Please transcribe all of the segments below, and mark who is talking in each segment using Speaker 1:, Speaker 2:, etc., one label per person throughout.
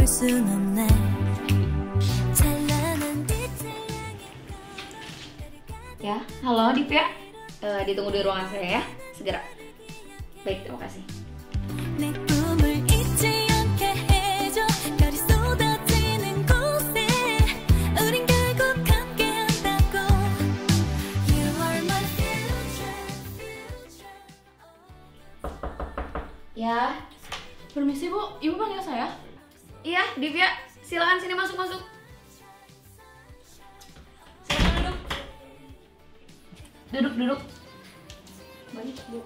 Speaker 1: 순 없네.
Speaker 2: Ya, halo Divya. Ditunggu di ruangan saya ya, segera. Baik, terima kasih.
Speaker 1: 내 꿈을 잊지 않게 해줘. 별이 쏟아지는 곳에 우린 결국 함께한다고. You are my future.
Speaker 2: Ya,
Speaker 3: Permisi Bu, Ibu panggil saya?
Speaker 2: iya Divya, silakan sini masuk. Silakan duduk. Banyak Bu.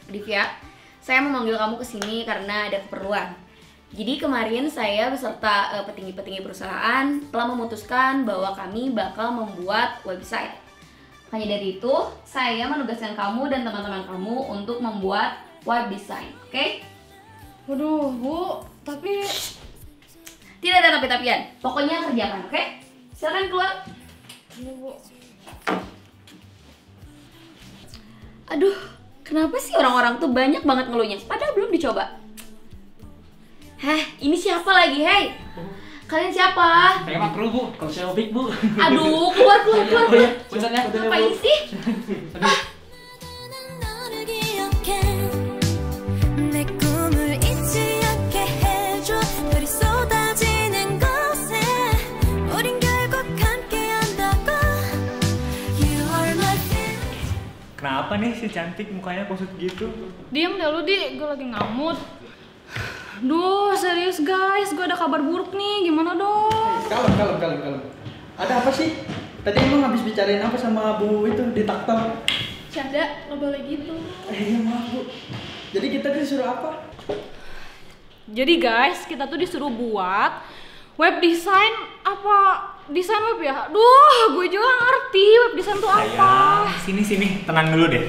Speaker 2: Divya, saya memanggil kamu ke sini karena ada keperluan. Jadi kemarin saya beserta petinggi-petinggi perusahaan telah memutuskan bahwa kami bakal membuat website. Hanya dari itu, saya menugaskan kamu dan teman-teman kamu untuk membuat web design, oke?
Speaker 3: Waduh Bu, tapi...
Speaker 2: Tidak ada tapi-tapian, pokoknya kerjakan, oke? Silakan keluar.
Speaker 3: Iya Bu.
Speaker 2: Aduh, kenapa sih orang-orang tuh banyak banget ngeluhnya, padahal belum dicoba. Ini siapa lagi, hei? Kalian siapa?
Speaker 4: Saya mah kru Bu, kalau saya Opik Bu.
Speaker 2: Aduh, keluar.
Speaker 4: Bentar ya,
Speaker 2: Apa ini sih?
Speaker 1: 너를 기억해. 내 꿈을 잊지 않게 해줘. 별이 쏟아지는 곳에 우린 결국 함께한다고. You are my future.
Speaker 4: Kenapa nih si cantik mukanya kusut gitu?
Speaker 3: Diam deh lu Di, gue lagi ngamut. Duh, serius guys, gue ada kabar buruk nih, gimana dong?
Speaker 5: Kalem. Ada apa sih? Tadi emang habis bicarain apa sama Bu itu di taktor?
Speaker 3: Canda, lo boleh gitu.
Speaker 5: Iya maaf Bu. Jadi kita disuruh apa?
Speaker 3: Jadi guys, kita tuh disuruh buat web design apa? Desain web ya? Duh, gue juga gak ngerti web design tuh apa.
Speaker 4: Sini, tenang dulu deh.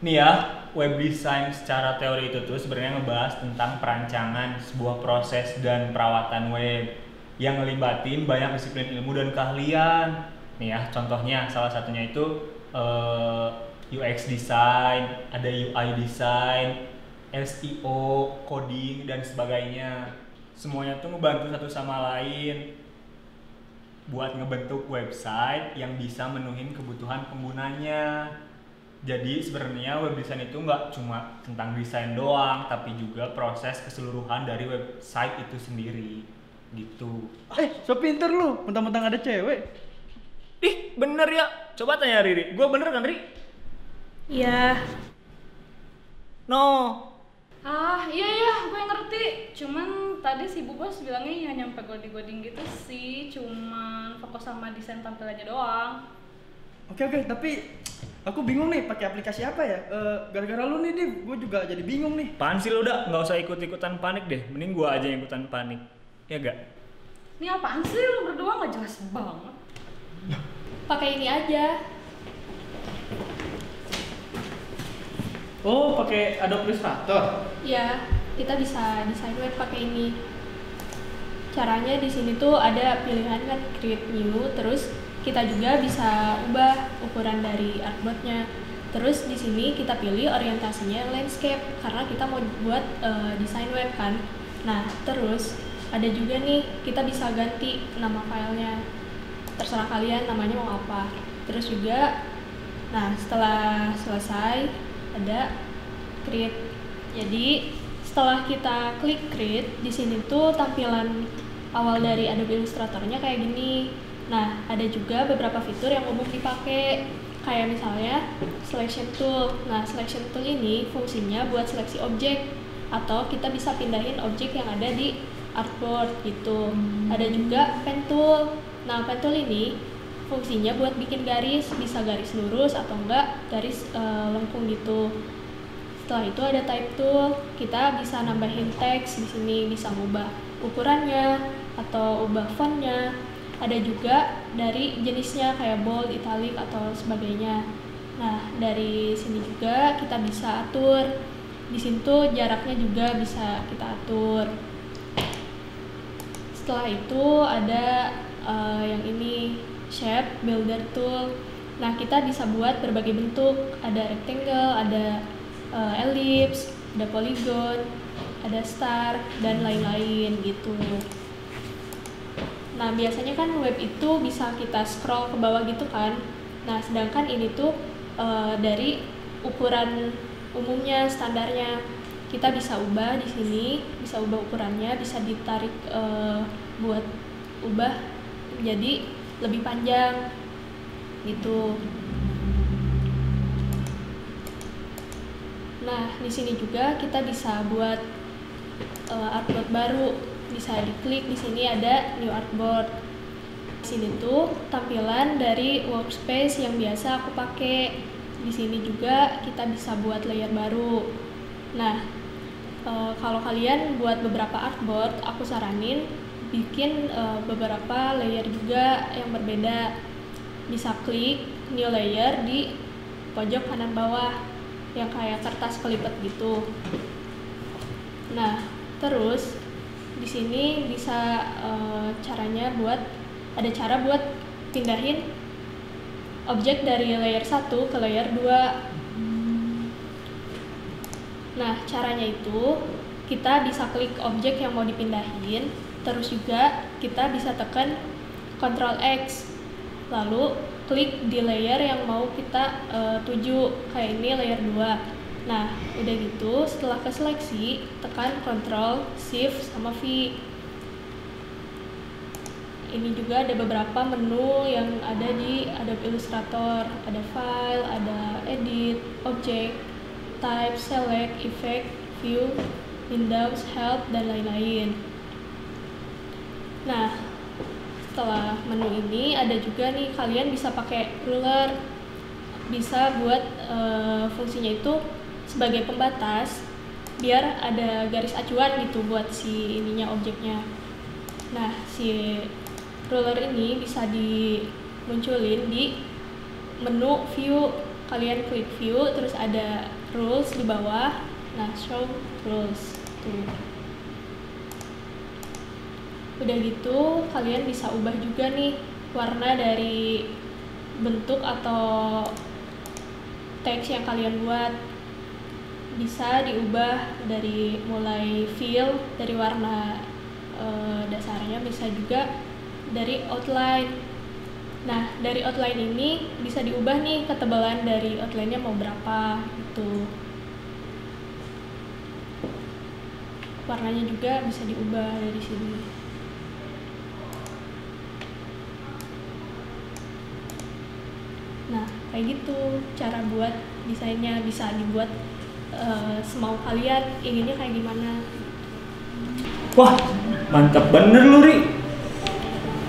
Speaker 4: Nih ya, web design secara teori itu tuh sebenarnya ngebahas tentang perancangan sebuah proses dan perawatan web yang ngelibatin banyak disiplin ilmu dan keahlian. Nih ya, contohnya salah satunya itu UX design, ada UI design, SEO, coding dan sebagainya. Semuanya tuh ngebantu satu sama lain buat ngebentuk website yang bisa menuhin kebutuhan penggunanya. Jadi sebenarnya web design itu nggak cuma tentang desain doang, tapi juga proses keseluruhan dari website itu sendiri, gitu.
Speaker 5: So pinter lu, mentang-mentang ada cewek.
Speaker 4: Ih, bener ya? Coba tanya Riri, gue bener kan Ri?
Speaker 3: Iya.
Speaker 4: No.
Speaker 3: Iya, gue ngerti. Cuman tadi si Bu Bos bilangnya ya nyampe goding-goding gitu sih. Cuman fokus sama desain tampilannya doang.
Speaker 5: Oke, tapi aku bingung nih pakai aplikasi apa ya? Gara-gara lu nih, Div, gue juga jadi bingung nih.
Speaker 4: Apaan sih lu udah? Nggak usah ikut-ikutan panik deh, mending gue aja yang ikutan panik. Ya gak?
Speaker 3: Ini apaan sih lu berdua nggak jelas banget.
Speaker 6: Pakai ini aja.
Speaker 5: Oh, pakai Adobe Illustrator.
Speaker 6: Ya, kita bisa desain web pakai ini. Caranya di sini tuh ada pilihan kan create new, terus kita juga bisa ubah ukuran dari artboardnya. Terus di sini kita pilih orientasinya landscape karena kita mau buat desain web kan. Nah, terus ada juga nih kita bisa ganti nama filenya. Terserah kalian namanya mau apa. Terus juga, nah setelah selesai ada create. Jadi setelah kita klik create, di sini tuh tampilan awal dari Adobe Illustrator-nya kayak gini. Nah, ada juga beberapa fitur yang umum dipakai, kayak misalnya selection tool. Nah, selection tool ini fungsinya buat seleksi objek, atau kita bisa pindahin objek yang ada di artboard gitu. Ada juga pen tool. Nah, pen tool ini fungsinya buat bikin garis, bisa garis lurus atau enggak garis lengkung gitu. Setelah itu ada type tool, kita bisa nambahin teks di sini, bisa ngubah ukurannya atau ubah fontnya. Ada juga dari jenisnya kayak bold, italic atau sebagainya. Nah, dari sini juga kita bisa atur. Di sini tuh jaraknya juga bisa kita atur. Setelah itu ada yang ini shape builder tool. Nah, kita bisa buat berbagai bentuk, ada rectangle, ada ellipse, ada polygon, ada star, dan lain-lain gitu. Nah, biasanya kan web itu bisa kita scroll ke bawah gitu kan. Nah, sedangkan ini tuh dari ukuran umumnya, standarnya. Kita bisa ubah di sini, bisa ubah ukurannya, bisa ditarik buat ubah jadi lebih panjang gitu. Nah, di sini juga kita bisa buat artboard baru. Bisa diklik di sini ada new artboard. Di sini tuh tampilan dari workspace yang biasa aku pakai. Di sini juga kita bisa buat layer baru. Nah, kalau kalian buat beberapa artboard, aku saranin bikin beberapa layer juga yang berbeda. Bisa klik new layer di pojok kanan bawah yang kayak kertas kelipet gitu. Nah, terus di sini bisa ada cara buat pindahin objek dari layer 1 ke layer 2. Nah, caranya itu kita bisa klik objek yang mau dipindahin, terus juga kita bisa tekan Ctrl X, lalu klik di layer yang mau kita tuju, kayak ini layer 2. Nah, udah gitu setelah keseleksi, tekan Ctrl, Shift, sama V. Ini juga ada beberapa menu yang ada di Adobe Illustrator. Ada File, ada Edit, Object, Type, Select, Effect, View, Windows, Help, dan lain-lain. Nah, setelah menu ini ada juga nih kalian bisa pakai ruler. Bisa buat fungsinya itu sebagai pembatas biar ada garis acuan gitu buat si ininya objeknya. Nah, si ruler ini bisa dimunculin di menu view. Kalian klik view, terus ada rules di bawah. Nah, show rules tuh. Udah gitu kalian bisa ubah juga nih warna dari bentuk atau teks yang kalian buat. Bisa diubah dari mulai fill, dari warna dasarnya, bisa juga dari outline. Nah, dari outline ini bisa diubah nih ketebalan dari outline-nya mau berapa gitu. Warnanya juga bisa diubah dari sini. Nah, kayak gitu cara buat desainnya. Bisa dibuat semau kalian, inginnya kayak gimana.
Speaker 4: Wah, mantap bener lu, Ri.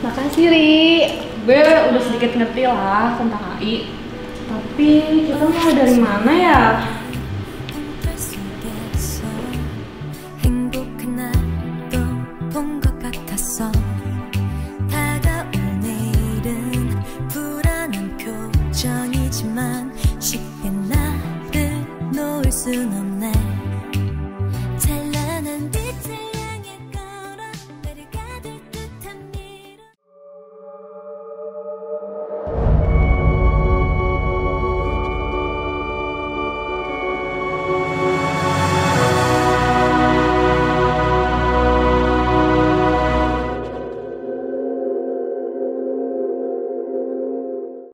Speaker 3: Makasih, Ri. Gue udah sedikit ngerti lah tentang AI. Tapi kita mau dari mana ya?